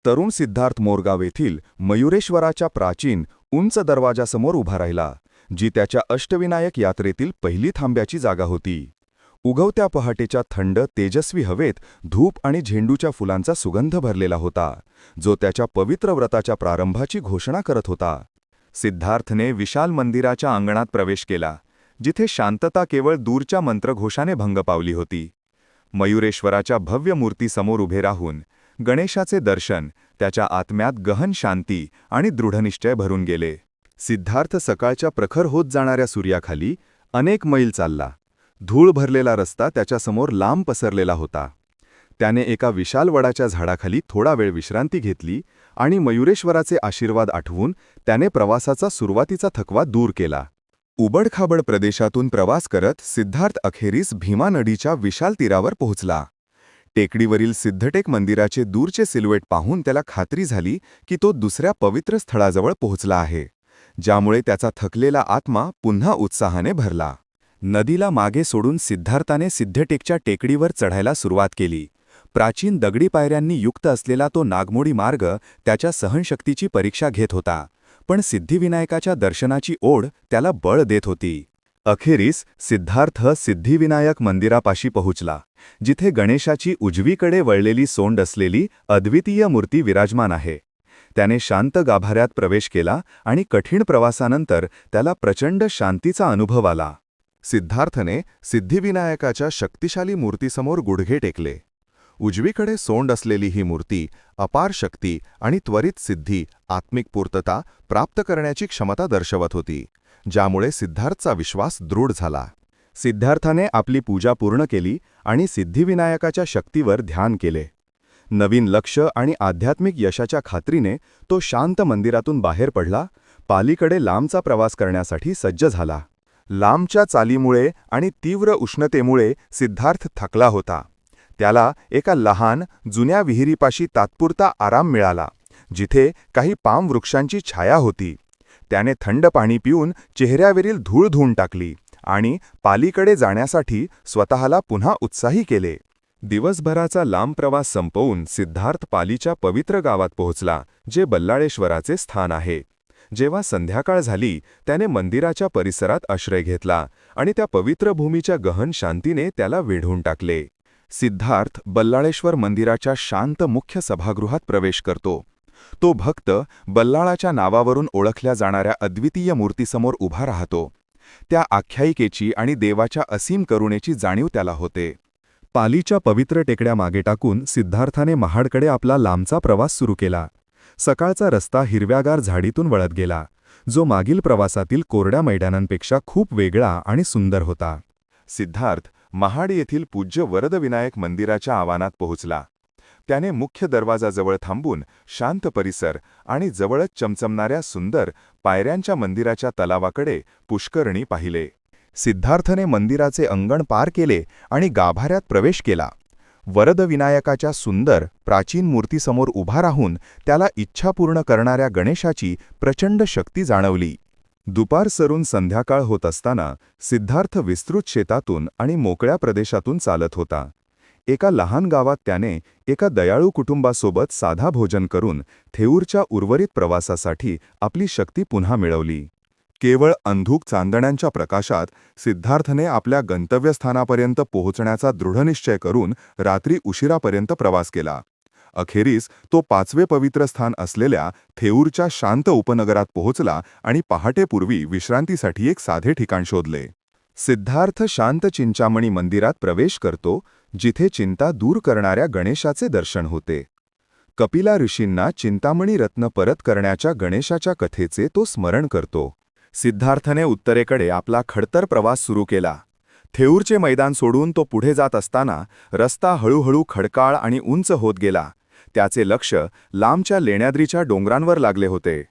तरुण सिद्धार्थ मोरगाव येथील मयुरेश्वराच्या प्राचीन उंच दरवाजासमोर उभा राहिला, जी त्याच्या अष्टविनायक यात्रेतील पहिली थांब्याची जागा होती. उगवत्या पहाटेच्या थंड तेजस्वी हवेत धूप आणि झेंडूच्या फुलांचा सुगंध भरलेला होता, जो त्याच्या पवित्र व्रताच्या प्रारंभाची घोषणा करत होता. सिद्धार्थने विशाल मंदिराच्या अंगणात प्रवेश केला, जिथे शांतता केवळ दूरच्या मंत्रघोषाने भंग पावली होती. मयुरेश्वराच्या भव्य मूर्तीसमोर उभे राहून गणेशाचे दर्शन त्याच्या आत्म्यात गहन शांती आणि दृढनिश्चय भरून गेले. सिद्धार्थ सकाळच्या प्रखर होत जाणाऱ्या सूर्याखाली अनेक मैल चालला. धूळ भरलेला रस्ता त्याच्यासमोर लांब पसरलेला होता. त्याने एका विशाल वडाच्या झाडाखाली थोडा वेळ विश्रांती घेतली आणि मयुरेश्वराचे आशीर्वाद आठवून त्याने प्रवासाचा सुरुवातीचा थकवा दूर केला. उबडखाबड प्रदेशातून प्रवास करत सिद्धार्थ अखेरीस भीमा नदीच्या विशाल तीरावर पोहोचला. टेकडीवरील सिद्धटेक मंदिराचे दूरचे सिल्हुएट पाहून त्याला खात्री झाली की तो दुसऱ्या पवित्र स्थळाजवळ पोहोचला आहे, ज्यामुळे त्याचा थकलेला आत्मा पुन्हा उत्साहाने भरला. नदीला मागे सोडून सिद्धार्थाने सिद्धटेकच्या टेकडीवर चढायला सुरुवात केली. प्राचीन दगडी पायऱ्यांनी युक्त असलेला तो नागमोडी मार्ग त्याच्या सहनशक्तीची परीक्षा घेत होता, पण सिद्धिविनायकाच्या दर्शनाची ओढ त्याला बळ देत होती. अखेरीस सिद्धार्थ सिद्धिविनायक मंदिरापाशी पोहोचला, जिथे गणेशाची उजवीकडे वळलेली सोंड असलेली अद्वितीय मूर्ती विराजमान आहे. त्याने शांत गाभाऱ्यात प्रवेश केला आणि कठीण प्रवासानंतर त्याला प्रचंड शांतीचा अनुभव आला. सिद्धार्थने सिद्धिविनायकाच्या शक्तिशाली मूर्तीसमोर गुडघे टेकले. उजवीकडे सोंड असलेली ही मूर्ती अपार शक्ती आणि त्वरित सिद्धी, आत्मिक पूर्तता प्राप्त करण्याची क्षमता दर्शवत होती, ज्यामुळे सिद्धार्थचा विश्वास दृढ झाला. सिद्धार्थाने आपली पूजा पूर्ण केली आणि सिद्धिविनायकाच्या शक्तीवर ध्यान केले. नवीन लक्ष्य आणि आध्यात्मिक यशाच्या खात्रीने तो शांत मंदिरातून बाहेर पडला, पालीकडे लांबचा प्रवास करण्यासाठी सज्ज झाला. लांबच्या चालीमुळे आणि तीव्र उष्णतेमुळे सिद्धार्थ थकला होता. त्याला एका लहान जुन्या विहिरीपाशी तात्पुरता आराम मिळाला, जिथे काही पाम वृक्षांची छाया होती. त्याने थंड पाणी पिऊन चेहऱ्यावरील धूळ धुवून टाकली आणि पालीकडे जाण्यासाठी स्वतःला पुन्हा उत्साही केले. दिवसभराचा लांब प्रवास संपवून सिद्धार्थ पालीच्या पवित्र गावात पोहोचला, जे बल्लाळेश्वराचे स्थान आहे. जेव्हा संध्याकाळ झाली, त्याने मंदिराच्या परिसरात आश्रय घेतला आणि त्या पवित्र भूमीच्या गहन शांतीने त्याला वेढून टाकले. सिद्धार्थ बल्लाळेश्वर मंदिराच्या शांत मुख्य सभागृहात प्रवेश करतो. तो भक्त बल्लाळाच्या नावावरून ओळखल्या जाणाऱ्या अद्वितीय मूर्तीसमोर उभा राहतो. त्या आख्यायिकेची आणि देवाच्या असीम करुणेची जाणीव त्याला होते. पालीच्या पवित्र टेकड्या मागे टाकून सिद्धार्थाने महाडकडे आपला लांबचा प्रवास सुरू केला. सकाळचा रस्ता हिरव्यागार झाडीतून वळत गेला, जो मागील प्रवासातील कोरड्या मैदानांपेक्षा खूप वेगळा आणि सुंदर होता. सिद्धार्थ महाड येथील पूज्य वरदविनायक मंदिराच्या आवारात पोहोचला. त्याने मुख्य दरवाजाजवळ थांबून शांत परिसर आणि जवळच चमचमणाऱ्या सुंदर पायऱ्यांच्या मंदिराच्या तलावाकडे पुष्करणी पाहिले. सिद्धार्थने मंदिराचे अंगण पार केले आणि गाभाऱ्यात प्रवेश केला. वरदविनायकाच्या सुंदर प्राचीन मूर्तीसमोर उभा राहून त्याला इच्छा पूर्ण करणाऱ्या गणेशाची प्रचंड शक्ती जाणवली. दुपार सरून संध्याकाळ होत असताना सिद्धार्थ विस्तृत शेतातून आणि मोकळ्या प्रदेशातून चालत होता. एका लहान गावात त्याने एका दयाळू कुटुंबासोबत साधा भोजन करून थेऊरच्या उर्वरित प्रवासासाठी आपली शक्ती पुन्हा मिळवली. केवळ अंधुक चांदण्यांच्या प्रकाशात सिद्धार्थने आपल्या गंतव्यस्थानापर्यंत पोहोचण्याचा दृढनिश्चय करून रात्री उशिरापर्यंत प्रवास केला. अखेरीस तो 5वे पवित्र स्थान असलेल्या थेऊरच्या शांत उपनगरात पोहोचला आणि पहाटेपूर्वी विश्रांतीसाठी एक साधे ठिकाण शोधले. सिद्धार्थ शांत चिंतामणी मंदिरात प्रवेश करतो, जिथे चिंता दूर करणाऱ्या गणेशाचे दर्शन होते. कपिला ऋषींना चिंतामणी रत्न परत करण्याच्या गणेशाच्या कथेचे तो स्मरण करतो. सिद्धार्थने उत्तरेकडे आपला खडतर प्रवास सुरू केला. थेऊरचे मैदान सोडून तो पुढे जात असताना रस्ता हळूहळू खडकाळ आणि उंच होत गेला. त्याचे लक्ष लांबच्या लेण्याद्रीच्या डोंगरांवर लागले होते.